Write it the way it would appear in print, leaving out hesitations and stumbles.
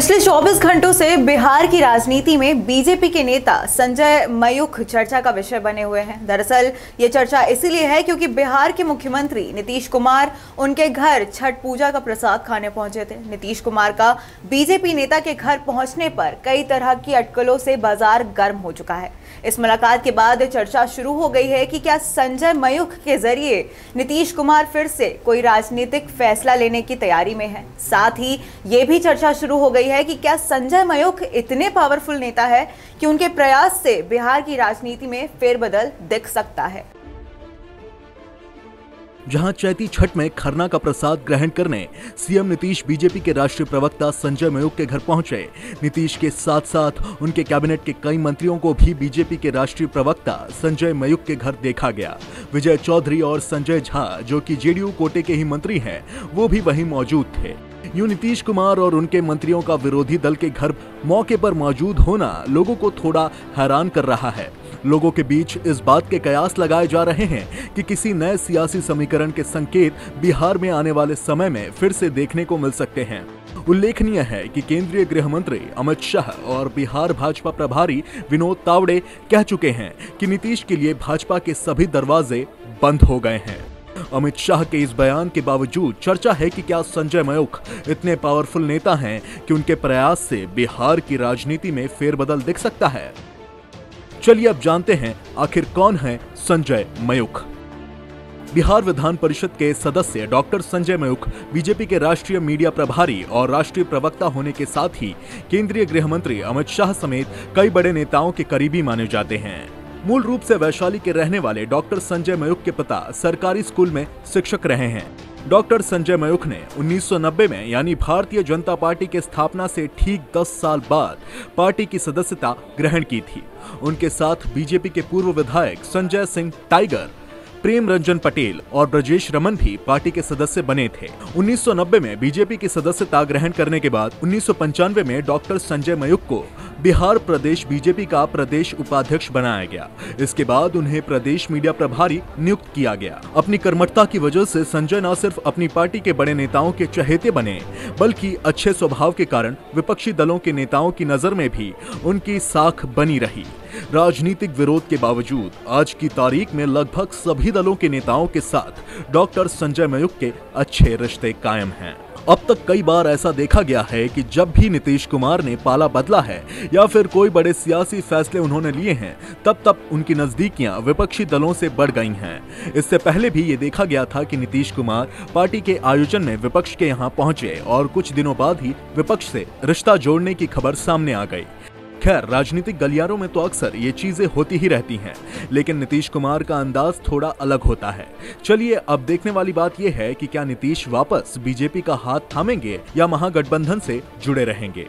पिछले 24 घंटों से बिहार की राजनीति में बीजेपी के नेता संजय मयूख चर्चा का विषय बने हुए हैं। दरअसल ये चर्चा इसीलिए है क्योंकि बिहार के मुख्यमंत्री नीतीश कुमार उनके घर छठ पूजा का प्रसाद खाने पहुंचे थे। नीतीश कुमार का बीजेपी नेता के घर पहुंचने पर कई तरह की अटकलों से बाजार गर्म हो चुका है। इस मुलाकात के बाद चर्चा शुरू हो गई है कि क्या संजय मयूख के जरिए नीतीश कुमार फिर से कोई राजनीतिक फैसला लेने की तैयारी में है। साथ ही ये भी चर्चा शुरू हो गई है कि क्या संजय मयूख इतने पावरफुल नेता है कि उनके प्रयास से बिहार की राजनीति में फेरबदल दिख सकता है। जहां चैती छठ में खरना का प्रसाद ग्रहण करने सीएम नीतीश बीजेपी के राष्ट्रीय प्रवक्ता संजय मयूख के घर पहुंचे। नीतीश के साथ साथ उनके कैबिनेट के कई मंत्रियों को भी बीजेपी के राष्ट्रीय प्रवक्ता संजय मयूख के घर देखा गया। विजय चौधरी और संजय झा, जो कि जेडीयू कोटे के ही मंत्री हैं, वो भी वहीं मौजूद थे। यूं नीतीश कुमार और उनके मंत्रियों का विरोधी दल के घर मौके पर मौजूद होना लोगों को थोड़ा हैरान कर रहा है। लोगों के बीच इस बात के कयास लगाए जा रहे हैं कि किसी नए सियासी समीकरण के संकेत बिहार में आने वाले समय में फिर से देखने को मिल सकते हैं। उल्लेखनीय है कि केंद्रीय गृह मंत्री अमित शाह और बिहार भाजपा प्रभारी विनोद तावड़े कह चुके हैं कि नीतीश के लिए भाजपा के सभी दरवाजे बंद हो गए हैं। अमित शाह के इस बयान के बावजूद चर्चा है कि क्या संजय मयूख इतने पावरफुल नेता हैं कि उनके प्रयास से बिहार की राजनीति में फेरबदल दिख सकता है। चलिए अब जानते हैं आखिर कौन है संजय मयूख। बिहार विधान परिषद के सदस्य डॉक्टर संजय मयूख बीजेपी के राष्ट्रीय मीडिया प्रभारी और राष्ट्रीय प्रवक्ता होने के साथ ही केंद्रीय गृह मंत्री अमित शाह समेत कई बड़े नेताओं के करीबी माने जाते हैं। मूल रूप से वैशाली के रहने वाले डॉक्टर संजय मयूख के पिता सरकारी स्कूल में शिक्षक रहे हैं। डॉक्टर संजय मयूख ने 1990 में यानी भारतीय जनता पार्टी के स्थापना से ठीक 10 साल बाद पार्टी की सदस्यता ग्रहण की थी। उनके साथ बीजेपी के पूर्व विधायक संजय सिंह टाइगर, प्रेम रंजन पटेल और ब्रजेश रमन भी पार्टी के सदस्य बने थे। 1990 में बीजेपी की सदस्यता ग्रहण करने के बाद 1995 में डॉक्टर संजय मयूख को बिहार प्रदेश बीजेपी का प्रदेश उपाध्यक्ष बनाया गया। इसके बाद उन्हें प्रदेश मीडिया प्रभारी नियुक्त किया गया। अपनी कर्मठता की वजह से संजय न सिर्फ अपनी पार्टी के बड़े नेताओं के चहेते बने, बल्कि अच्छे स्वभाव के कारण विपक्षी दलों के नेताओं की नजर में भी उनकी साख बनी रही। राजनीतिक विरोध के बावजूद आज की तारीख में लगभग सभी दलों के नेताओं के साथ डॉक्टर संजय मयूख के अच्छे रिश्ते कायम हैं। अब तक कई बार ऐसा देखा गया है कि जब भी नीतीश कुमार ने पाला बदला है या फिर कोई बड़े सियासी फैसले उन्होंने लिए हैं, तब उनकी नजदीकियां विपक्षी दलों से बढ़ गई हैं। इससे पहले भी ये देखा गया था कि नीतीश कुमार पार्टी के आयोजन में विपक्ष के यहां पहुंचे और कुछ दिनों बाद ही विपक्ष से रिश्ता जोड़ने की खबर सामने आ गई। खैर, राजनीतिक गलियारों में तो अक्सर ये चीजें होती ही रहती हैं, लेकिन नीतीश कुमार का अंदाज थोड़ा अलग होता है। चलिए अब देखने वाली बात यह है कि क्या नीतीश वापस बीजेपी का हाथ थामेंगे या महागठबंधन से जुड़े रहेंगे।